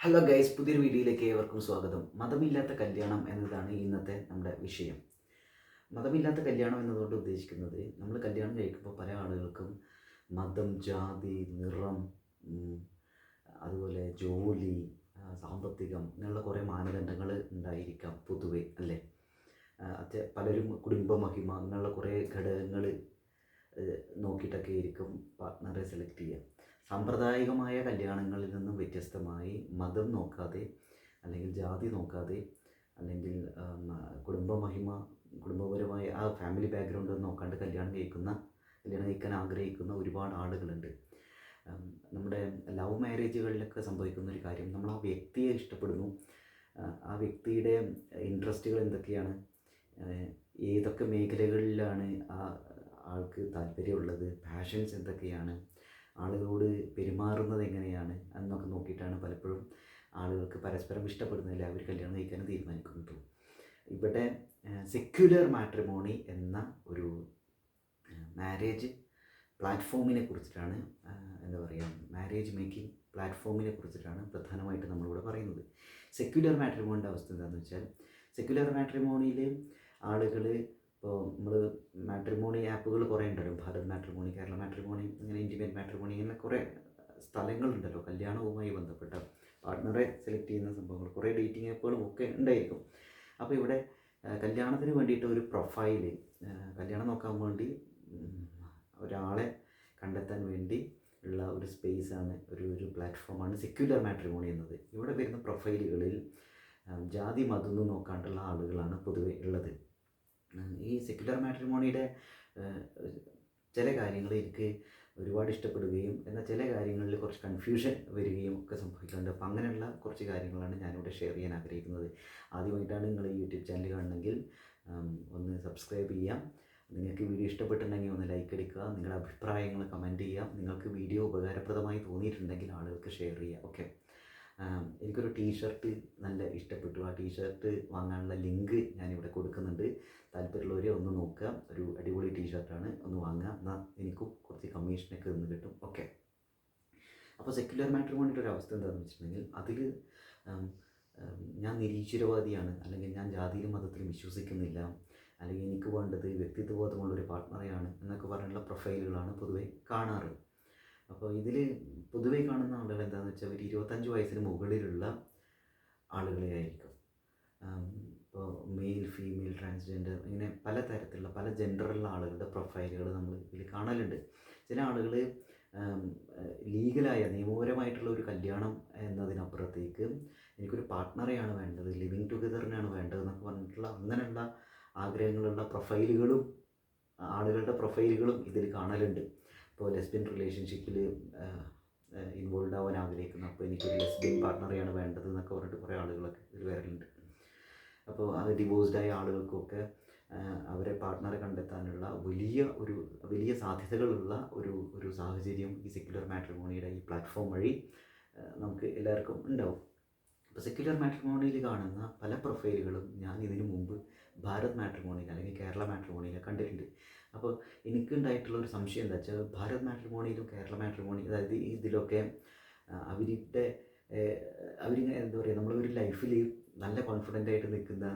Hello guys, പുതിയൊരു വീഡിയോയിലേക്ക് ഏവർക്കും സ്വാഗതം. മതമില്ലാത്ത കല്യാണം എന്നതാണ് ഇന്നത്തെ നമ്മുടെ വിഷയം. മതമില്ലാത്ത കല്യാണം എന്നതുകൊണ്ട് ഉദ്ദേശിക്കുന്നത്, നമ്മൾ കല്യാണം കഴിക്കുമ്പോൾ പല ആളുകൾക്കും മതം, ജാതി, നിറം, ഉം, അതുപോലെ ജോലി, സാമ്പത്തികം എന്നുള്ള കുറേ മാനദണ്ഡങ്ങൾ ഉണ്ടായിരിക്കാം പൊതുവെ, അല്ലേ? പലരും കുടുംബമഹിമ എന്നുള്ള കുറേ ഘടകങ്ങൾ നോക്കിയിട്ടൊക്കെ ആയിരിക്കും പാർട്ട്ണറെ സെലക്ട് ചെയ്യുക. സാമ്പ്രദായികമായ കല്യാണങ്ങളിൽ നിന്നും വ്യത്യസ്തമായി മതം നോക്കാതെ, അല്ലെങ്കിൽ ജാതി നോക്കാതെ, അല്ലെങ്കിൽ കുടുംബമഹിമ, കുടുംബപരമായ ആ ഫാമിലി ബാക്ക്ഗ്രൗണ്ട് നോക്കാണ്ട് കല്യാണം കഴിക്കാൻ ആഗ്രഹിക്കുന്ന ഒരുപാട് ആളുകളുണ്ട്. നമ്മുടെ ലവ് മാരേജുകളിലൊക്കെ സംഭവിക്കുന്ന ഒരു കാര്യം, നമ്മൾ ആ വ്യക്തിയെ ഇഷ്ടപ്പെടുന്നു, ആ വ്യക്തിയുടെ ഇൻട്രസ്റ്റുകൾ എന്തൊക്കെയാണ്, ഏതൊക്കെ മേഖലകളിലാണ് ആ ആൾക്ക് താല്പര്യമുള്ളത്, പാഷൻസ് എന്തൊക്കെയാണ്, ആളുകളോട് പെരുമാറുന്നത് എങ്ങനെയാണ് എന്നൊക്കെ നോക്കിയിട്ടാണ് പലപ്പോഴും ആളുകൾക്ക് പരസ്പരം ഇഷ്ടപ്പെടുന്നില്ല അവർ കല്യാണം കഴിക്കാൻ തീരുമാനിക്കുന്നത്. ഇവിടെ സെക്യുലർ മാട്രിമോണി എന്ന ഒരു മാരേജ് പ്ലാറ്റ്ഫോമിനെ കുറിച്ചിട്ടാണ്, എന്താ പറയുക, മാരേജ് മേക്കിംഗ് പ്ലാറ്റ്ഫോമിനെ കുറിച്ചിട്ടാണ് പ്രധാനമായിട്ട് നമ്മളിവിടെ പറയുന്നത്. സെക്യുലർ മാട്രിമോണിൻ്റെ അവസ്ഥ എന്താണെന്ന് വെച്ചാൽ, സെക്യുലർ മാട്രിമോണിയിൽ ആളുകൾ, ഇപ്പോൾ നമ്മൾ മാട്രിമോണി ആപ്പുകൾ കുറേ ഉണ്ടല്ലോ, ഭാരത് മാട്രിമോണി, കേരള മാട്രിമോണി, ഇങ്ങനെ ഇൻറ്റിമേറ്റ് മാട്രിമോണി, ഇങ്ങനെ കുറേ സ്ഥലങ്ങളുണ്ടല്ലോ കല്യാണവുമായി ബന്ധപ്പെട്ട പാർട്ട്ണറെ സെലക്ട് ചെയ്യുന്ന സംഭവങ്ങൾ, കുറേ ഡേറ്റിംഗ് ആപ്പുകളും ഒക്കെ ഉണ്ടായിരിക്കും. അപ്പോൾ ഇവിടെ കല്യാണത്തിന് വേണ്ടിയിട്ട് ഒരു പ്രൊഫൈല്, കല്യാണം നോക്കാൻ വേണ്ടി ഒരാളെ കണ്ടെത്താൻ വേണ്ടി ഉള്ള ഒരു സ്പേസാണ്, ഒരു പ്ലാറ്റ്ഫോമാണ് സെക്യുലർ മാട്രിമോണി എന്നത്. ഇവിടെ വരുന്ന പ്രൊഫൈലുകളിൽ ജാതി മതം നോക്കാണ്ടുള്ള ആളുകളാണ് പൊതുവെ ഉള്ളത്. ഈ സെക്യുലർ മാട്രിമോണിയുടെ ചില കാര്യങ്ങൾ എനിക്ക് ഒരുപാട് ഇഷ്ടപ്പെടുകയും എന്നാൽ ചില കാര്യങ്ങളിൽ കുറച്ച് കൺഫ്യൂഷൻ വരികയും ഒക്കെ സംഭവിക്കുന്നുണ്ട്. അപ്പോൾ അങ്ങനെയുള്ള കുറച്ച് കാര്യങ്ങളാണ് ഞാനിവിടെ ഷെയർ ചെയ്യാൻ ആഗ്രഹിക്കുന്നത്. ആദ്യമായിട്ടാണ് നിങ്ങൾ ഈ യൂട്യൂബ് ചാനൽ കാണണമെങ്കിൽ ഒന്ന് സബ്സ്ക്രൈബ് ചെയ്യാം. നിങ്ങൾക്ക് വീഡിയോ ഇഷ്ടപ്പെട്ടിട്ടുണ്ടെങ്കിൽ ഒന്ന് ലൈക്ക് അടിക്കുക, നിങ്ങളുടെ അഭിപ്രായങ്ങൾ കമൻറ്റ് ചെയ്യാം. നിങ്ങൾക്ക് വീഡിയോ ഉപകാരപ്രദമായി തോന്നിയിട്ടുണ്ടെങ്കിൽ ആളുകൾക്ക് ഷെയർ ചെയ്യുക. ഓക്കെ, എനിക്കൊരു ടീഷർട്ട് നല്ല ഇഷ്ടപ്പെട്ടു. ആ ടീഷർട്ട് വാങ്ങാനുള്ള ലിങ്ക് ഞാനിവിടെ കൊടുക്കുന്നുണ്ട്. താല്പര്യമുള്ളവർ ഒന്ന് നോക്കുക. ഒരു അടിപൊളി ടീഷർട്ടാണ്, ഒന്ന് വാങ്ങുക. എന്നാൽ എനിക്കും കുറച്ച് കമ്മീഷനൊക്കെ നിന്ന് കിട്ടും. ഓക്കെ, അപ്പോൾ സെക്യുലർ മാട്രിമോണിയുടെ ഒരു അവസ്ഥ എന്താണെന്ന് വെച്ചിട്ടുണ്ടെങ്കിൽ, അതിൽ ഞാൻ നിരീശ്വരവാദിയാണ്, അല്ലെങ്കിൽ ഞാൻ ജാതിയിലും മതത്തിലും വിശ്വസിക്കുന്നില്ല, അല്ലെങ്കിൽ എനിക്ക് വേണ്ടത് വ്യക്തിത്വബോധമുള്ളൊരു പാർട്ട്ണറെയാണ് എന്നൊക്കെ പറഞ്ഞുള്ള പ്രൊഫൈലുകളാണ് പൊതുവെ കാണാറ്. അപ്പോൾ ഇതിൽ പൊതുവേ കാണുന്ന ആളുകൾ എന്താണെന്ന് വെച്ചാൽ, ഒരു 25 വയസ്സിന് മുകളിലുള്ള ആളുകളെ ആയിരിക്കും. ഇപ്പോൾ മെയിൽ, ഫീമെയിൽ, ട്രാൻസ്ജെൻഡർ, ഇങ്ങനെ പല തരത്തിലുള്ള പല ജെൻഡറുള്ള ആളുകളുടെ പ്രൊഫൈലുകൾ നമ്മൾ ഇതിൽ കാണലുണ്ട്. ചില ആളുകൾ ലീഗലായ നിയമപരമായിട്ടുള്ള ഒരു കല്യാണം എന്നതിനപ്പുറത്തേക്ക് എനിക്കൊരു പാർട്ട്ണറെയാണ് വേണ്ടത്, ലിവിങ് ടുഗദറിനാണ് വേണ്ടതെന്നൊക്കെ പറഞ്ഞിട്ടുള്ള അങ്ങനെയുള്ള ആഗ്രഹങ്ങളുള്ള ആളുകളുടെ പ്രൊഫൈലുകളും ഇതിൽ കാണലുണ്ട്. ഇപ്പോൾ ലെസ്ബിയൻ റിലേഷൻഷിപ്പിൽ ഇൻവോൾവ് ആവാൻ ആഗ്രഹിക്കുന്നു, അപ്പോൾ എനിക്കൊരു ലെസ്ബിയൻ പാർട്ട്ണറെയാണ് വേണ്ടത് എന്നൊക്കെ പറഞ്ഞിട്ട് കുറേ ആളുകളൊക്കെ ഇതിൽ വരലുണ്ട്. അപ്പോൾ അത് ഡിവോഴ്സ്ഡായ ആളുകൾക്കൊക്കെ അവരെ പാർട്ട്ണറെ കണ്ടെത്താനുള്ള വലിയ സാധ്യതകളുള്ള ഒരു സാഹചര്യം ഈ സെക്യുലർ മാട്രിമോണിയുടെ ഈ പ്ലാറ്റ്ഫോം വഴി നമുക്ക് എല്ലാവർക്കും ഉണ്ടാവും. അപ്പോൾ സെക്യുലർ മാട്രിമോണിയിൽ കാണുന്ന പല പ്രൊഫൈലുകളും ഞാൻ ഇതിനു മുമ്പ് ഭാരത് മാട്രിമോണിയിൽ അല്ലെങ്കിൽ കേരള മാട്രിമോണിയിൽ കണ്ടിട്ടുണ്ട്. അപ്പോൾ എനിക്കുണ്ടായിട്ടുള്ള ഒരു സംശയം എന്താ വെച്ചാൽ, ഭാരത് മാട്രിമോണിയിലും കേരള മാട്രിമോണി, അതായത് ഇതിലൊക്കെ അവരിങ്ങനെ എന്താ പറയുക, നമ്മളൊരു ലൈഫിൽ നല്ല കോൺഫിഡൻ്റ് ആയിട്ട് നിൽക്കുന്ന,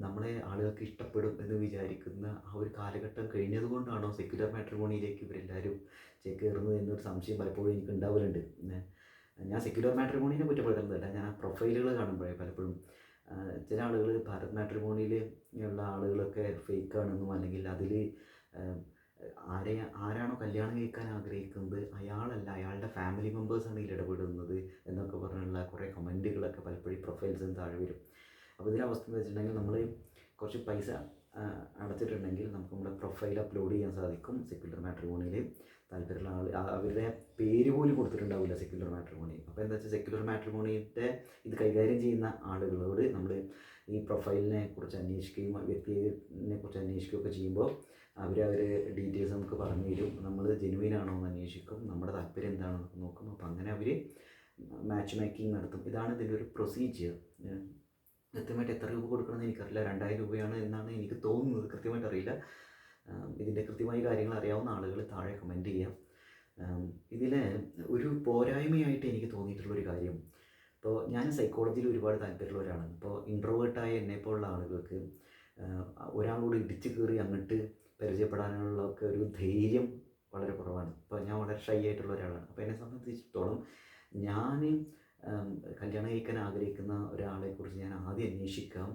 നമ്മളെ ആളുകൾക്ക് ഇഷ്ടപ്പെടും എന്ന് വിചാരിക്കുന്ന ആ ഒരു കാലഘട്ടം കഴിഞ്ഞതുകൊണ്ടാണോ സെക്യുലർ മാട്രിമോണിയിലേക്ക് ഇവരെല്ലാവരും ചേക്കേറുന്നത് എന്നൊരു സംശയം പലപ്പോഴും എനിക്ക് ഉണ്ടാവലുണ്ട്. ഞാൻ സെക്യുലർ മാട്രിമോണിനെ കുറ്റപ്പെടുത്തുന്നതല്ല, ഞാൻ ആ പ്രൊഫൈലുകൾ കാണുമ്പോഴേ പലപ്പോഴും ചില ആളുകൾ ഭാരത് മാട്രിമോണിയിൽ ഉള്ള ആളുകളൊക്കെ ഫേക്കാണെന്നും, അല്ലെങ്കിൽ അതിൽ ആരാണോ കല്യാണം കഴിക്കാൻ ആഗ്രഹിക്കുന്നത് അയാളല്ല, അയാളുടെ ഫാമിലി മെമ്പേഴ്സാണ് ഇതിൽ ഇടപെടുന്നത് എന്നൊക്കെ പറഞ്ഞുള്ള കുറേ കമൻറ്റുകളൊക്കെ പലപ്പോഴും പ്രൊഫൈൽസിന് താഴെ വരും. അപ്പോൾ ഇതിൻ്റെ അവസ്ഥ എന്ന് വെച്ചിട്ടുണ്ടെങ്കിൽ, നമ്മൾ കുറച്ച് പൈസ അടച്ചിട്ടുണ്ടെങ്കിൽ നമുക്ക് നമ്മുടെ പ്രൊഫൈൽ അപ്ലോഡ് ചെയ്യാൻ സാധിക്കും സെക്യുലർ മാട്രിമോണിയിൽ. താല്പര്യമുള്ള അവരുടെ പേര് പോലും കൊടുത്തിട്ടുണ്ടാവില്ല സെക്യുലർ മാട്രിമോണി. അപ്പോൾ എന്താ വെച്ചാൽ, സെക്യുലർ മാട്രിമോണിയുടെ ഇത് കൈകാര്യം ചെയ്യുന്ന ആളുകളോട് നമ്മൾ ഈ പ്രൊഫൈലിനെ കുറിച്ച് അന്വേഷിക്കുകയും വ്യക്തിയെ കുറിച്ച് അന്വേഷിക്കുകയൊക്കെ ചെയ്യുമ്പോൾ അവരുടെ ഡീറ്റെയിൽസ് നമുക്ക് പറഞ്ഞു തരും. നമ്മൾ ജെനുവിൻ ആണോ എന്ന് അന്വേഷിക്കും, നമ്മുടെ താല്പര്യം എന്താണെന്ന് നോക്കും. അപ്പോൾ അങ്ങനെ അവർ മാച്ച് മേക്കിംഗ് നടത്തും. ഇതാണ് ഇതിൻ്റെ ഒരു പ്രൊസീജിയർ. കൃത്യമായിട്ട് എത്ര രൂപ കൊടുക്കണമെന്ന് എനിക്കറിയില്ല, 2000 രൂപയാണ് എന്നാണ് എനിക്ക് തോന്നുന്നത്, കൃത്യമായിട്ട് അറിയില്ല. ഇതിൻ്റെ കൃത്യമായ കാര്യങ്ങൾ അറിയാവുന്ന ആളുകൾ താഴെ കമൻറ്റ് ചെയ്യാം. ഇതിൽ ഒരു പോരായ്മയായിട്ട് എനിക്ക് തോന്നിയിട്ടുള്ളൊരു കാര്യം, ഇപ്പോൾ ഞാൻ സൈക്കോളജിയിൽ ഒരുപാട് താല്പര്യമുള്ള ഒരാളാണ്. ഇപ്പോൾ ഇൻട്രോവേർട്ടായ എന്നെപ്പോലുള്ള ആളുകൾക്ക് ഒരാളോട് ഇടിച്ച് കയറി അങ്ങോട്ട് പരിചയപ്പെടാനുള്ള ഒക്കെ ഒരു ധൈര്യം വളരെ കുറവാണ്. ഇപ്പോൾ ഞാൻ വളരെ ഷൈ ആയിട്ടുള്ള ഒരാളാണ്. അപ്പോൾ എന്നെ സംബന്ധിച്ചിടത്തോളം ഞാൻ കല്യാണം കഴിക്കാൻ ആഗ്രഹിക്കുന്ന ഒരാളെക്കുറിച്ച് ഞാൻ ആദ്യം അന്വേഷിക്കാം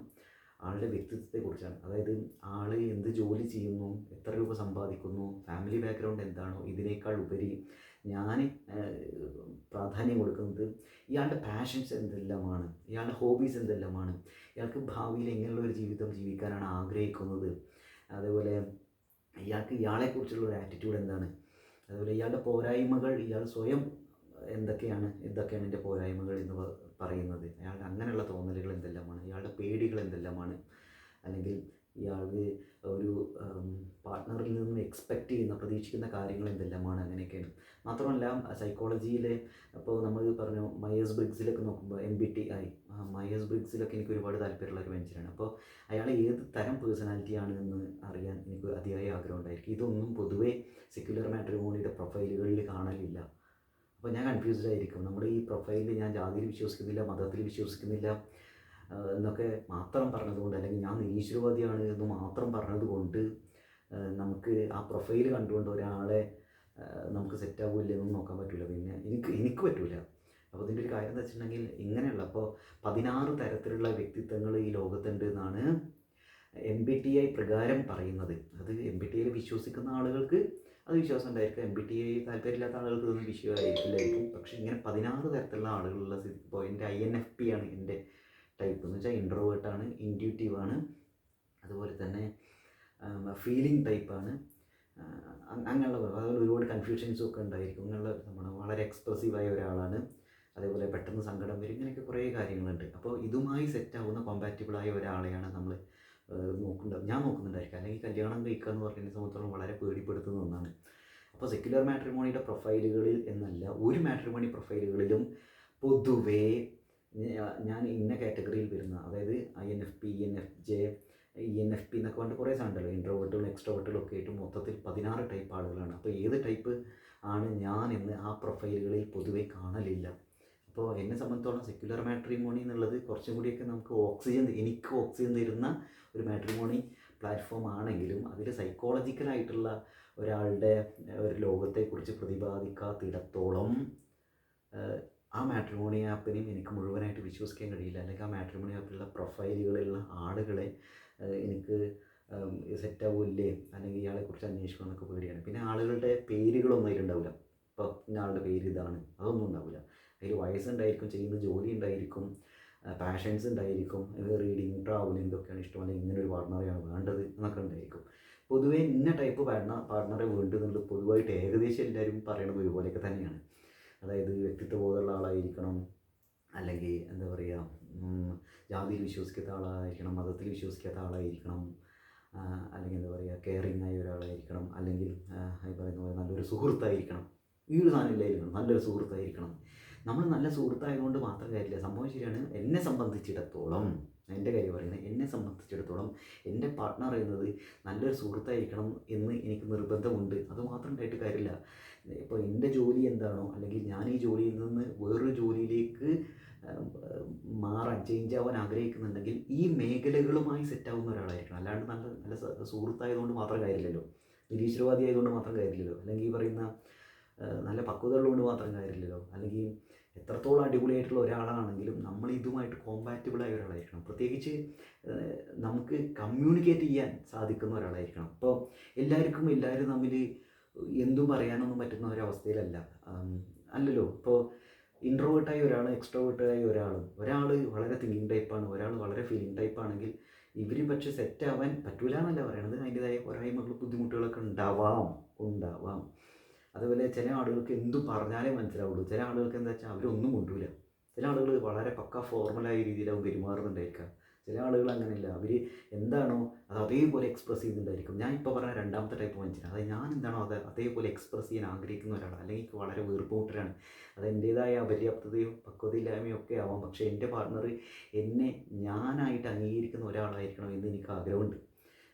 ആളുടെ വ്യക്തിത്വത്തെക്കുറിച്ചാണ്. അതായത് ആൾ എന്ത് ജോലി ചെയ്യുന്നു, എത്ര രൂപ സമ്പാദിക്കുന്നു, ഫാമിലി ബാക്ക്ഗ്രൗണ്ട് എന്താണോ, ഇതിനേക്കാൾ ഉപരി ഞാൻ പ്രാധാന്യം കൊടുക്കുന്നത് ഇയാളുടെ പാഷൻസ് എന്തെല്ലാമാണ്, ഇയാളുടെ ഹോബീസ് എന്തെല്ലാമാണ്, ഇയാൾക്ക് ഭാവിയിൽ എങ്ങനെയുള്ള ഒരു ജീവിതം ജീവിക്കാനാണ് ആഗ്രഹിക്കുന്നത്, അതേപോലെ ഇയാൾക്ക് ഇയാളെക്കുറിച്ചുള്ള ഒരു ആറ്റിറ്റ്യൂഡ് എന്താണ്, അതുപോലെ ഇയാളുടെ പോരായ്മകൾ ഇയാൾ സ്വയം ഇതൊക്കെയാണ് എൻ്റെ പോരായ്മകൾ എന്ന് പറയുന്നത്, അയാളുടെ അങ്ങനെയുള്ള തോന്നലുകൾ എന്തെല്ലാമാണ്, ഇയാളുടെ പേടികൾ എന്തെല്ലാമാണ്, അല്ലെങ്കിൽ ഇയാൾക്ക് ഒരു പാർട്ട്ണറിൽ നിന്നും എക്സ്പെക്റ്റ് ചെയ്യുന്ന പ്രതീക്ഷിക്കുന്ന കാര്യങ്ങൾ എന്തെല്ലാമാണ്, അങ്ങനെയൊക്കെയാണ്. മാത്രമല്ല സൈക്കോളജിയിലെ ഇപ്പോൾ നമ്മൾ പറഞ്ഞു മയേഴ്സ് ബ്രിഗ്സിലൊക്കെ നോക്കുമ്പോൾ MBTI, മയേഴ്സ് ബ്രിഗ്സിലൊക്കെ എനിക്ക് ഒരുപാട് താല്പര്യമുള്ള ഒരു മനുഷ്യനാണ്. അപ്പോൾ അയാൾ ഏത് തരം പേഴ്സണാലിറ്റിയാണ് എന്ന് അറിയാൻ എനിക്ക് അതിയായ ആഗ്രഹം ഉണ്ടായിരിക്കും. ഇതൊന്നും പൊതുവേ സെക്യുലർ മാട്രിമോണിയുടെ പ്രൊഫൈലുകളിൽ കാണലില്ല. അപ്പോൾ ഞാൻ കൺഫ്യൂസ്ഡ് ആയിരിക്കും. നമ്മുടെ ഈ പ്രൊഫൈലിൽ ഞാൻ ജാതിയിൽ വിശ്വസിക്കുന്നില്ല, മതത്തിൽ വിശ്വസിക്കുന്നില്ല എന്നൊക്കെ മാത്രം പറഞ്ഞതുകൊണ്ട്, അല്ലെങ്കിൽ ഞാൻ നിരീശ്വരവാദിയാണ് എന്ന് മാത്രം പറഞ്ഞതുകൊണ്ട് നമുക്ക് ആ പ്രൊഫൈൽ കണ്ടുകൊണ്ട് ഒരാളെ നമുക്ക് സെറ്റാവില്ല എന്നൊന്നും നോക്കാൻ പറ്റില്ല. പിന്നെ എനിക്ക് പറ്റില്ല. അപ്പോൾ ഇതിൻ്റെ ഒരു കാര്യം എന്താ വെച്ചിട്ടുണ്ടെങ്കിൽ ഇങ്ങനെയുള്ള ഇപ്പോൾ 16 തരത്തിലുള്ള വ്യക്തിത്വങ്ങൾ ഈ ലോകത്തുണ്ട് എന്നാണ് MBTI പ്രകാരം പറയുന്നത്. അത് MBTIയിൽ വിശ്വസിക്കുന്ന ആളുകൾക്ക് അത് വിശ്വാസം ഉണ്ടായിരിക്കും, MBTI താല്പര്യമില്ലാത്ത ആളുകൾക്ക് ഇതൊന്നും വിശ്വാസമായിരിക്കില്ലായിരിക്കും. പക്ഷേ ഇങ്ങനെ 16 തരത്തിലുള്ള ആളുകളുള്ള ഇപ്പോൾ എൻ്റെ INFP ആണ് എൻ്റെ ടൈപ്പ് എന്ന് വെച്ചാൽ ഇൻട്രോവേർട്ടാണ്, ഇൻറ്റ്യൂട്ടീവാണ്, അതുപോലെ തന്നെ ഫീലിംഗ് ടൈപ്പാണ്, അങ്ങനെയുള്ള അതുപോലെ ഒരുപാട് കൺഫ്യൂഷൻസും ഒക്കെ ഉണ്ടായിരിക്കും. അങ്ങനെയുള്ള നമ്മൾ വളരെ എക്സ്പ്രസീവായ ഒരാളാണ്, അതേപോലെ പെട്ടെന്ന് സങ്കടം വരും, ഇങ്ങനെയൊക്കെ കുറേ കാര്യങ്ങളുണ്ട്. അപ്പോൾ ഇതുമായി സെറ്റാവുന്ന കോമ്പാറ്റബിളായ ഒരാളെയാണ് നമ്മൾ ഞാൻ നോക്കുന്നുണ്ടായിരിക്കും. അല്ലെങ്കിൽ കല്യാണം കഴിക്കുക എന്ന് പറയുന്ന സംബന്ധിച്ചോളം വളരെ പേടിപ്പെടുത്തുന്ന ഒന്നാണ്. അപ്പോൾ സെക്യുലർ മാട്രിമോണിയുടെ പ്രൊഫൈലുകളിൽ എന്നല്ല, ഒരു മാട്രിമോണി പ്രൊഫൈലുകളിലും പൊതുവേ ഞാൻ ഇന്ന കാറ്റഗറിയിൽ വരുന്ന, അതായത് INFP, ENFJ, ENFP എന്നൊക്കെ പറഞ്ഞിട്ട് കുറേ സാധനമുണ്ടല്ലോ, ഇൻട്രോവേർട്ടുകളും എക്സ്ട്രോവേർട്ടുകളും ഒക്കെ ആയിട്ട് മൊത്തത്തിൽ 16 ടൈപ്പ് ആളുകളാണ്. അപ്പോൾ ഏത് ടൈപ്പ് ആണ് ഞാൻ എന്ന് ആ പ്രൊഫൈലുകളിൽ പൊതുവേ കാണലില്ല. അപ്പോൾ എന്നെ സംബന്ധിച്ചോളം സെക്യുലർ മാട്രിമോണി എന്നുള്ളത് കുറച്ചും കൂടിയൊക്കെ എനിക്ക് ഓക്സിജൻ തരുന്ന ഒരു മാട്രിമോണി പ്ലാറ്റ്ഫോം ആണെങ്കിലും അതിൽ സൈക്കോളജിക്കലായിട്ടുള്ള ഒരാളുടെ ഒരു ലോകത്തെക്കുറിച്ച് പ്രതിപാദിക്കാത്തിടത്തോളം ആ മാട്രിമോണി ആപ്പിനെയും എനിക്ക് മുഴുവനായിട്ട് വിശ്വസിക്കാൻ കഴിയില്ല. അല്ലെങ്കിൽ ആ മാട്രിമോണി ആപ്പിലുള്ള പ്രൊഫൈലുകളിലുള്ള ആളുകളെ എനിക്ക് സെറ്റാവില്ലേ, അല്ലെങ്കിൽ ഇയാളെക്കുറിച്ച് അന്വേഷിക്കണം എന്നൊക്കെ പേടിയാണ്. പിന്നെ ആളുകളുടെ പേരുകളൊന്നും അതിലുണ്ടാവില്ല. ഇപ്പോൾ ഇന്ന ആളുടെ പേര് ഇതാണ്, അതൊന്നും ഉണ്ടാവില്ല. അതിൽ വയസ്സുണ്ടായിരിക്കും, ചെയ്യുന്ന ജോലി ഉണ്ടായിരിക്കും, പാഷൻസ് ഉണ്ടായിരിക്കും, റീഡിങ്, ട്രാവലിംഗ് ഇതൊക്കെയാണ് ഇഷ്ടം, അല്ലെങ്കിൽ ഇങ്ങനെ ഒരു പാർട്ട്ണറെയാണ് വേണ്ടത് എന്നൊക്കെ ഉണ്ടായിരിക്കും. പൊതുവേ ഇന്ന ടൈപ്പ് പാർട്ട്ണറെ വേണ്ടതെന്നുള്ളത് പൊതുവായിട്ട് ഏകദേശം എല്ലാവരും പറയണത് ഒരുപോലെയൊക്കെ തന്നെയാണ്. അതായത് വ്യക്തിത്വബോധമുള്ള ആളായിരിക്കണം, അല്ലെങ്കിൽ എന്താ പറയുക, ജാതിയിൽ വിശ്വസിക്കാത്ത ആളായിരിക്കണം, മതത്തിൽ വിശ്വസിക്കാത്ത ആളായിരിക്കണം, അല്ലെങ്കിൽ എന്താ പറയുക കെയറിങ് ആയ ഒരാളായിരിക്കണം, അല്ലെങ്കിൽ ഈ പറയുന്ന പോലെ നല്ലൊരു സുഹൃത്തായിരിക്കണം. ഈ ഒരു സാധനം ഇല്ലായിരിക്കണം, നല്ലൊരു സുഹൃത്തായിരിക്കണം. നമ്മൾ നല്ല സുഹൃത്തായതുകൊണ്ട് മാത്രം കാര്യമില്ല. സംഭവം ശരിയാണ്. എന്നെ സംബന്ധിച്ചിടത്തോളം, എൻ്റെ കാര്യം പറയുന്നത്, എന്നെ സംബന്ധിച്ചിടത്തോളം എൻ്റെ പാർട്ട്ണർ എന്നത് നല്ലൊരു സുഹൃത്തായിരിക്കണം എന്ന് എനിക്ക് നിർബന്ധമുണ്ട്. അതുമാത്രം ഉണ്ടായിട്ട് കാര്യമില്ല. ഇപ്പോൾ എൻ്റെ ജോലി എന്താണോ, അല്ലെങ്കിൽ ഞാൻ ഈ ജോലിയിൽ നിന്ന് വേറൊരു ജോലിയിലേക്ക് ചേഞ്ച് ആവാൻ ആഗ്രഹിക്കുന്നുണ്ടെങ്കിൽ ഈ മേഖലകളുമായി സെറ്റാവുന്ന ഒരാളായിരിക്കണം. അല്ലാണ്ട് നല്ല സുഹൃത്തായതുകൊണ്ട് മാത്രം കാര്യമില്ലല്ലോ, നിരീശ്വരവാദി ആയതുകൊണ്ട് മാത്രം കാര്യമില്ലല്ലോ, അല്ലെങ്കിൽ ഈ പറയുന്ന നല്ല പക്വതകളുകൊണ്ട് മാത്രം കാര്യമില്ലല്ലോ, അല്ലെങ്കിൽ എത്രത്തോളം അടിപൊളിയായിട്ടുള്ള ഒരാളാണെങ്കിലും നമ്മൾ ഇതുമായിട്ട് കോമ്പാറ്റബിളായ ഒരാളായിരിക്കണം. പ്രത്യേകിച്ച് നമുക്ക് കമ്മ്യൂണിക്കേറ്റ് ചെയ്യാൻ സാധിക്കുന്ന ഒരാളായിരിക്കണം. ഇപ്പോൾ എല്ലാവരും തമ്മിൽ എന്തും പറയാനൊന്നും പറ്റുന്ന ഒരവസ്ഥയിലല്ല അല്ലല്ലോ. ഇപ്പോൾ ഇൻട്രോവേർട്ടായ ഒരാൾ, എക്സ്ട്രോവേർട്ടായ ഒരാൾ വളരെ തിങ്കിങ് ടൈപ്പാണ്, ഒരാൾ വളരെ ഫീലിംഗ് ടൈപ്പാണെങ്കിൽ ഇവർ പക്ഷേ സെറ്റാവാൻ പറ്റൂല എന്നല്ല പറയണത്. അതിൻ്റെതായ പോരായ്മകളും ബുദ്ധിമുട്ടുകളൊക്കെ ഉണ്ടാവാം. അതുപോലെ ചില ആളുകൾക്ക് എന്തും പറഞ്ഞാലേ മനസ്സിലാവുള്ളൂ. ചില ആളുകൾക്ക് എന്താ വെച്ചാൽ അവരൊന്നും കൊണ്ടുവില്ല. ചില ആളുകൾ വളരെ പക്ക ഫോർമലായ രീതിയിലാവും പെരുമാറുന്നുണ്ടായിരിക്കുക. ചില ആളുകൾ അങ്ങനെയല്ല, അവർ എന്താണോ അത് അതേപോലെ എക്സ്പ്രസ് ചെയ്യുന്നുണ്ടായിരിക്കും. ഞാൻ ഇപ്പോൾ പറഞ്ഞ രണ്ടാമത്തെ ടൈപ്പ് മനുഷ്യനാണ്. അതായത് ഞാൻ എന്താണോ അത് അതേപോലെ എക്സ്പ്രസ് ചെയ്യാൻ ആഗ്രഹിക്കുന്ന ഒരാളാണ്. അല്ലെങ്കിൽ എനിക്ക് വളരെ വീർപ്പുമുട്ടലാണ്. അത് എൻ്റേതായ അപര്യാപ്തതയും പക്വതയില്ലായ്മയും ഒക്കെ ആവാം. പക്ഷേ എൻ്റെ പാർട്ട്ണർ എന്നെ ഞാനായിട്ട് അംഗീകരിക്കുന്ന ഒരാളായിരിക്കണം എന്ന് എനിക്ക് ആഗ്രഹമുണ്ട്.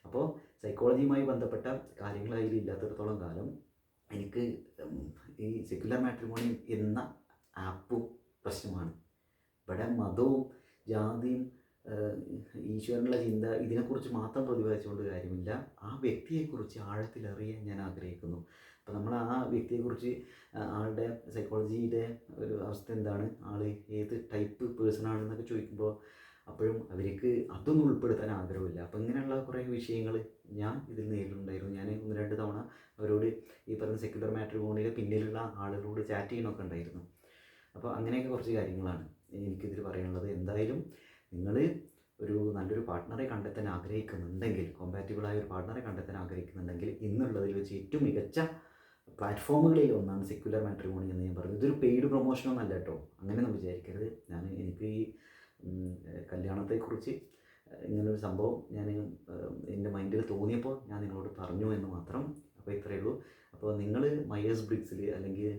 അപ്പോൾ സൈക്കോളജിയുമായി ബന്ധപ്പെട്ട കാര്യങ്ങൾ അതിലില്ലാത്തിടത്തോളം കാലം എനിക്ക് ഈ സെക്യുലർ മാട്രിമോണി എന്ന ആപ്പും പ്രശ്നമാണ്. ഇവിടെ മതവും ജാതിയും ഈശ്വരനുള്ള ചിന്ത ഇതിനെക്കുറിച്ച് മാത്രം പ്രതിപാദിച്ചുകൊണ്ട് കാര്യമില്ല. ആ വ്യക്തിയെക്കുറിച്ച് ആഴത്തിലറിയാൻ ഞാൻ ആഗ്രഹിക്കുന്നു. അപ്പോൾ നമ്മൾ ആ വ്യക്തിയെക്കുറിച്ച് ആളുടെ സൈക്കോളജിയുടെ ഒരു അവസ്ഥ എന്താണ്, ആൾ ഏത് ടൈപ്പ് പേഴ്സണാണെന്നൊക്കെ ചോദിക്കുമ്പോൾ അപ്പോഴും അവർക്ക് അതൊന്നും ഉൾപ്പെടുത്താൻ ആഗ്രഹമില്ല. അപ്പോൾ ഇങ്ങനെയുള്ള കുറേ വിഷയങ്ങൾ ഞാൻ ഇതിൽ നേരിടുന്നുണ്ടായിരുന്നു. ഞാൻ 1-2 തവണ അവരോട് ഈ പറഞ്ഞ സെക്യുലർ മാട്രിമോണിയിൽ പിന്നിലുള്ള ആളുകളോട് ചാറ്റ് ചെയ്യണമൊക്കെ ഉണ്ടായിരുന്നു. അപ്പോൾ അങ്ങനെയൊക്കെ കുറച്ച് കാര്യങ്ങളാണ് എനിക്കിതിൽ പറയാനുള്ളത്. എന്തായാലും നിങ്ങൾ ഒരു നല്ലൊരു പാർട്ട്ണറെ കണ്ടെത്താൻ ആഗ്രഹിക്കുന്നുണ്ടെങ്കിൽ, കോമ്പാറ്റബിളായ ഒരു പാർട്ട്ണറെ കണ്ടെത്താൻ ആഗ്രഹിക്കുന്നുണ്ടെങ്കിൽ, ഇന്നുള്ളതിൽ വെച്ച് ഏറ്റവും മികച്ച പ്ലാറ്റ്ഫോമുകളിൽ ഒന്നാണ് സെക്യുലർ മാട്രിമോണി എന്ന് ഞാൻ പറഞ്ഞു. ഇതൊരു പെയ്ഡ് പ്രൊമോഷനൊന്നും അല്ല കേട്ടോ, അങ്ങനെയൊന്നും വിചാരിക്കരുത്. എനിക്ക് ഈ കല്യാണത്തെക്കുറിച്ച് ഇങ്ങനൊരു സംഭവം എൻ്റെ മൈൻഡിൽ തോന്നിയപ്പോൾ ഞാൻ നിങ്ങളോട് പറഞ്ഞു എന്ന് മാത്രം. അപ്പോൾ ഇത്രയേ ഉള്ളൂ. അപ്പോൾ നിങ്ങൾ മയേഴ്സ് ബ്രിഗ്സിൽ അല്ലെങ്കിൽ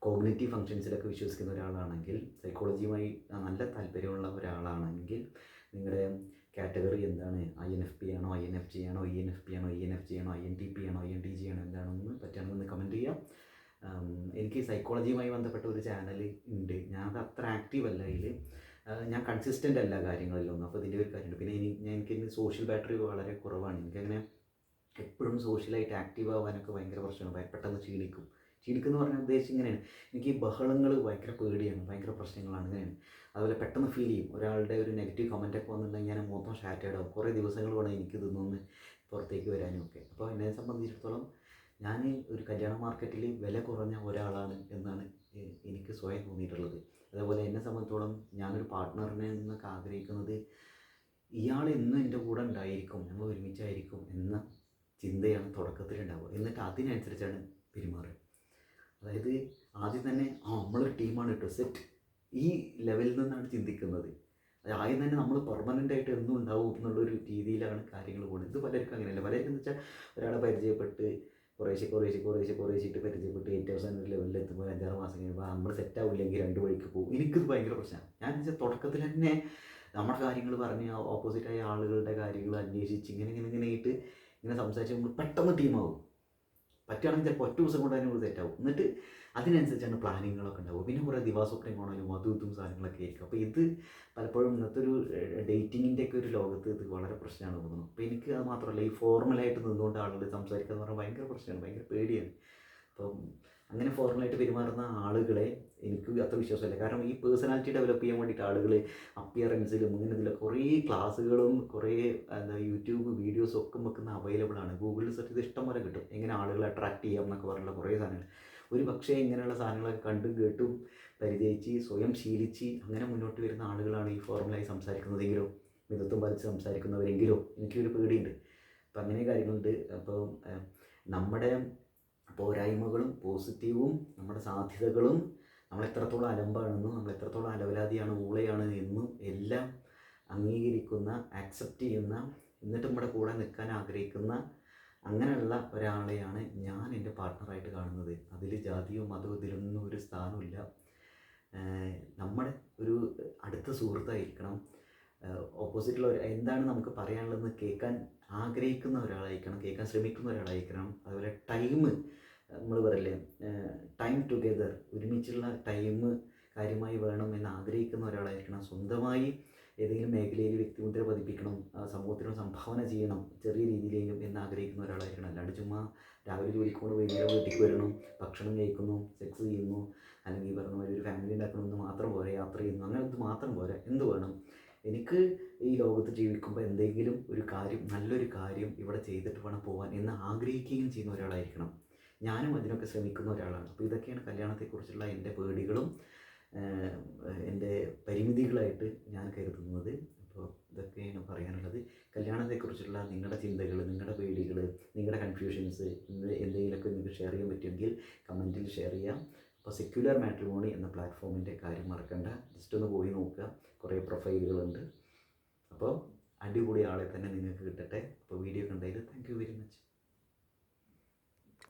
കോഗ്നിറ്റീവ് ഫങ്ഷൻസിലൊക്കെ വിശ്വസിക്കുന്ന ഒരാളാണെങ്കിൽ, സൈക്കോളജിയുമായി നല്ല താല്പര്യമുള്ള ഒരാളാണെങ്കിൽ, നിങ്ങളുടെ കാറ്റഗറി എന്താണ്, INFP ആണോ, INFJ ആണോ, ENFP ആണോ, ENFJ ആണോ, INTP ആണോ, INTJ ആണോ, എന്താണെന്ന് പറ്റുകയാണെന്ന് കമൻറ്റ് ചെയ്യാം. എനിക്ക് സൈക്കോളജിയുമായി ബന്ധപ്പെട്ട ഒരു ചാനൽ ഉണ്ട്, ഞാനത് അത്ര ആക്റ്റീവ് അല്ല അതിൽ, ഞാൻ കൺസിസ്റ്റൻ്റ് അല്ല കാര്യങ്ങളിലൊന്നും. അപ്പോൾ ഇതിൻ്റെ ഒരു കാര്യമുണ്ട്. പിന്നെ എനിക്ക് സോഷ്യൽ ബാറ്ററി വളരെ കുറവാണ്. എനിക്കങ്ങനെ എപ്പോഴും സോഷ്യലായിട്ട് ആക്റ്റീവ് ആവാനൊക്കെ ഭയങ്കര പ്രശ്നമാണ്. പെട്ടെന്ന് ക്ഷീണിക്കുമെന്ന് പറഞ്ഞാൽ ഉദ്ദേശിച്ച് ഇങ്ങനെയാണ്, എനിക്ക് ഈ ബഹളങ്ങൾ ഭയങ്കര പേടിയാണ്, ഭയങ്കര പ്രശ്നങ്ങളാണ്, ഇങ്ങനെയാണ്. അതുപോലെ പെട്ടെന്ന് ഫീൽ ചെയ്യും ഒരാളുടെ ഒരു നെഗറ്റീവ് കമൻറ്റൊക്കെ വന്നിട്ടുണ്ടെങ്കിൽ ഞാൻ മൊത്തം ഷാറ്റേഡ് ആവും. കുറേ ദിവസങ്ങൾ വേണം എനിക്ക് ഇതൊന്ന് പുറത്തേക്ക് വരാനും ഒക്കെ. അപ്പോൾ എന്നെ സംബന്ധിച്ചിടത്തോളം ഞാൻ ഒരു കല്യാണ മാർക്കറ്റിൽ വില കുറഞ്ഞ ഒരാളാണ് എന്നാണ് എനിക്ക് സ്വയം തോന്നിയിട്ടുള്ളത്. അതേപോലെ എന്നെ സംബന്ധിച്ചിടത്തോളം ഞാനൊരു പാർട്ട്ണറിനെ നിന്നൊക്കെ ആഗ്രഹിക്കുന്നത് ഇയാൾ എന്നും എൻ്റെ കൂടെ ഉണ്ടായിരിക്കും, ഞങ്ങൾ ഒരുമിച്ചായിരിക്കും എന്ന ചിന്തയാണ് തുടക്കത്തിലുണ്ടാവുക. എന്നിട്ട് അതിനനുസരിച്ചാണ് പെരുമാറുക. അതായത് ആദ്യം തന്നെ നമ്മളൊരു ടീമാണ് കേട്ടോ, സെറ്റ്, ഈ ലെവലിൽ നിന്നാണ് ചിന്തിക്കുന്നത്. ആദ്യം തന്നെ നമ്മൾ പെർമനൻ്റായിട്ട് എന്നും ഉണ്ടാവും എന്നുള്ളൊരു രീതിയിലാണ് കാര്യങ്ങൾ പോകുന്നത്. ഇത് പലർക്കും അങ്ങനെയല്ല. പലർക്കും എന്ന് വെച്ചാൽ ഒരാളെ പരിചയപ്പെട്ട് കുറേശ്ശിട്ട് പരിചയപ്പെട്ട് ഏറ്റവും അവസാനം ഒരു ലെവലിൽ എത്തുമ്പോൾ 5-6 മാസം കഴിയുമ്പോൾ നമ്മൾ സെറ്റാവില്ലെങ്കിൽ 2 വഴിക്ക് പോകും. എനിക്കിത് ഭയങ്കര പ്രശ്നമാണ്. ഞാൻ വെച്ചാൽ തുടക്കത്തിൽ തന്നെ നമ്മുടെ കാര്യങ്ങൾ പറഞ്ഞ് ഓപ്പോസിറ്റായ ആളുകളുടെ കാര്യങ്ങൾ അന്വേഷിച്ച് ഇങ്ങനെ സംസാരിച്ച് നമ്മൾ പെട്ടെന്ന് ടീമാവും. പറ്റുകയാണെങ്കിൽ ചിലപ്പോൾ ഒറ്റ ദിവസം കൊണ്ട് തന്നെ സെറ്റാവും. എന്നിട്ട് അതിനനുസരിച്ചാണ് പ്ലാനിങ്ങുകളൊക്കെ ഉണ്ടാവും. പിന്നെ കുറേ ദിവസമൊക്കെ കാണാനും അതും സാധനങ്ങളൊക്കെ ആയിരിക്കും. അപ്പോൾ ഇത് പലപ്പോഴും ഇന്നത്തെ ഒരു ഡേറ്റിങ്ങിൻ്റെയൊക്കെ ഒരു ലോകത്ത് ഇത് വളരെ പ്രശ്നമാണ് തോന്നുന്നു. അപ്പോൾ എനിക്ക് അത് മാത്രമല്ല, ഈ ഫോർമലായിട്ട് നിന്നുകൊണ്ട് ആളുകൾ സംസാരിക്കുക എന്ന് പറഞ്ഞാൽ ഭയങ്കര പ്രശ്നമാണ്, ഭയങ്കര പേടിയാണ്. അപ്പം അങ്ങനെ ഫോർമലായിട്ട് പെരുമാറുന്ന ആളുകളെ എനിക്ക് അത്ര വിശ്വാസമില്ല. കാരണം ഈ പേഴ്സണാലിറ്റി ഡെവലപ്പ് ചെയ്യാൻ വേണ്ടിയിട്ട് ആളുകൾ അപ്പിയറൻസിലും ഇങ്ങനെ ഇതിലൊക്കെ കുറേ ക്ലാസ്സുകളും കുറേ യൂട്യൂബ് വീഡിയോസും ഒക്കെ വെക്കുന്ന അവൈലബിൾ ആണ്. ഗൂഗിളിൽ സെർച്ച് ചെയ്ത് ഇഷ്ടം പോലെ കിട്ടും, എങ്ങനെ ആളുകളെ അട്രാക്ട് ചെയ്യാം എന്നൊക്കെ പറഞ്ഞുള്ള കുറേ സാധനങ്ങൾ. ഒരു പക്ഷേ ഇങ്ങനെയുള്ള സാധനങ്ങളൊക്കെ കണ്ടും കേട്ടും പരിചയിച്ച് സ്വയം ശീലിച്ച് അങ്ങനെ മുന്നോട്ട് വരുന്ന ആളുകളാണ് ഈ ഫോർമലായി സംസാരിക്കുന്നതെങ്കിലോ മിതത്വം പാലിച്ച് സംസാരിക്കുന്നവരെങ്കിലോ എനിക്കൊരു പേടിയുണ്ട്. അപ്പം അങ്ങനെ കാര്യങ്ങളുണ്ട്. അപ്പോൾ നമ്മുടെ പോരായ്മകളും പോസിറ്റീവും നമ്മുടെ സാധ്യതകളും നമ്മൾ എത്രത്തോളം അലമ്പാണെന്നും നമ്മൾ എത്രത്തോളം അലവലാതിയാണ് ഊളയാണ് എന്നും എല്ലാം അംഗീകരിക്കുന്ന, ആക്സെപ്റ്റ് ചെയ്യുന്ന, എന്നിട്ട് നമ്മുടെ കൂടെ നിൽക്കാൻ ആഗ്രഹിക്കുന്ന അങ്ങനെയുള്ള ഒരാളെയാണ് ഞാൻ എൻ്റെ പാർട്ട്ണറായിട്ട് കാണുന്നത്. അതിൽ ജാതിയോ മതമോ ഇതിലൊന്നും ഒരു സ്ഥാനമില്ല. നമ്മുടെ ഒരു അടുത്ത സുഹൃത്തായിരിക്കണം. ഓപ്പോസിറ്റുള്ള എന്താണ് നമുക്ക് പറയാനുള്ളതെന്ന് കേൾക്കാൻ ആഗ്രഹിക്കുന്ന ഒരാളായിരിക്കണം, കേൾക്കാൻ ശ്രമിക്കുന്ന ഒരാളായിരിക്കണം. അതുപോലെ നമ്മൾ പറയില്ലേ, ടൈം ടുഗെദർ, ഒരുമിച്ചുള്ള ടൈം കാര്യമായി വേണം എന്ന് ആഗ്രഹിക്കുന്ന ഒരാളായിരിക്കണം. സ്വന്തമായി ഏതെങ്കിലും മേഖലയിൽ വ്യക്തിമുദ്ര പതിപ്പിക്കണം, സമൂഹത്തിന് സംഭാവന ചെയ്യണം ചെറിയ രീതിയിലെങ്കിലും എന്ന് ആഗ്രഹിക്കുന്ന ഒരാളായിരിക്കണം. അല്ലാണ്ട് ചുമ്മാ രാവിലെ ജോലിക്ക് കൊണ്ട് വൈകുന്നേരം വീട്ടിലേക്ക് വരണം, ഭക്ഷണം കഴിക്കുന്നു, സെക്സ് ചെയ്യുന്നു, അല്ലെങ്കിൽ പറഞ്ഞ പോലെ ഒരു ഫാമിലി ഉണ്ടാക്കണമെന്ന് മാത്രം പോരെ, യാത്ര ചെയ്യുന്നു, അങ്ങനെ ഇത് മാത്രം പോരെ. എന്ത് വേണം? എനിക്ക് ഈ ലോകത്ത് ജീവിക്കുമ്പോൾ എന്തെങ്കിലും ഒരു കാര്യം, നല്ലൊരു കാര്യം ഇവിടെ ചെയ്തിട്ട് വേണം പോകാൻ എന്ന് ആഗ്രഹിക്കുകയും ചെയ്യുന്ന ഒരാളായിരിക്കണം. ഞാനും അതിനൊക്കെ ശ്രമിക്കുന്ന ഒരാളാണ്. അപ്പോൾ ഇതൊക്കെയാണ് കല്യാണത്തെക്കുറിച്ചുള്ള എൻ്റെ പേടികളും എൻ്റെ പരിമിതികളായിട്ട് ഞാൻ കരുതുന്നത്. അപ്പോൾ ഇതൊക്കെയാണ് പറയാനുള്ളത്. കല്യാണത്തെക്കുറിച്ചുള്ള നിങ്ങളുടെ ചിന്തകൾ, നിങ്ങളുടെ പേടികൾ, നിങ്ങളുടെ കൺഫ്യൂഷൻസ് എന്തെങ്കിലുമൊക്കെ നിങ്ങൾക്ക് ഷെയർ ചെയ്യാൻ പറ്റുമെങ്കിൽ കമൻറ്റിൽ ഷെയർ ചെയ്യാം. അപ്പോൾ സെക്യുലർ മാട്രിമോണി എന്ന പ്ലാറ്റ്ഫോമിൻ്റെ കാര്യം മറക്കണ്ട, ജസ്റ്റ് ഒന്ന് പോയി നോക്കുക, കുറേ പ്രൊഫൈലുകളുണ്ട്. അപ്പോൾ അടിപൊളി ആളെ തന്നെ നിങ്ങൾക്ക് കിട്ടട്ടെ. അപ്പോൾ വീഡിയോ കണ്ടതിൽ താങ്ക് യു വെരി മച്ച്.